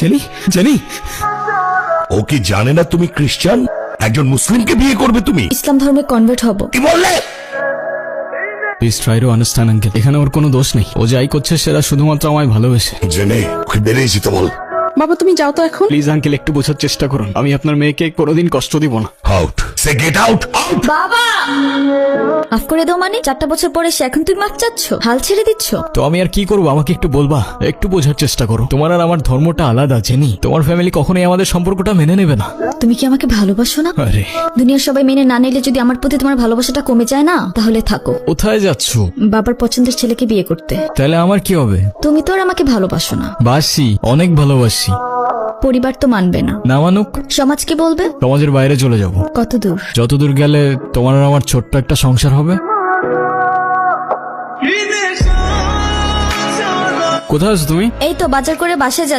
Jenny jenny, ও কি জানে না তুমি খ্রিস্টান? একজন মুসলিমকে বিয়ে করবে তুমি? ইসলাম ধর্মে কনভার্ট হব। কি বললে? Please try to understand uncle, এখানে ওর কোনো দোষ নেই। ও যাই করছে সেটা শুধুমাত্র আমায় ভালোবেসে। জেনে ওকে বেরিয়ে যেতে বল। বাবা তুমি যাও তো এখন। প্লিজ আঙ্কেল একটু বোঝার চেষ্টা করুন, আমি আপনার মেয়েকে কোনোদিন কষ্ট দিব না। আউট, সে গেট আউট, আউট। বাবা মাফ করে দাও মানে? 4টা বছর পরে সে এখন তুমি মাফ চাচ্ছ? হাল ছেড়ে দিচ্ছ? তো আমি আর কি করবো, আমাকে একটু বলবা? একটু বোঝার চেষ্টা করো, তোমার আর আমার ধর্মটা আলাদা জেনি। তোমার ফ্যামিলি কখনোই আমাদের সম্পর্কটা মেনে নেবে না। তুমি কি আমাকে ভালোবাসো না? আরে দুনিয়ার সবাই মেনে না নিলে যদি আমার প্রতি তোমার ভালোবাসাটা কমে যায় না, তাহলে থাকো। কোথায় যাচ্ছ? বাবার পছন্দের ছেলেকে বিয়ে করতে। তাহলে আমার কি হবে? তুমি তো আর আমাকে ভালোবাসো না। বাসি, অনেক ভালোবাসি। পরিবার তো মানবে না, না মানুক, সমাজ কি বলবে? সমাজের বাইরে চলে যাব। কত দূর? যতদূর গেলে তোমার আর আমার ছোট্ট একটা সংসার হবে। কোথায় আছো তুমি? এই তো বাজার করে বাসায় যাচ্ছি।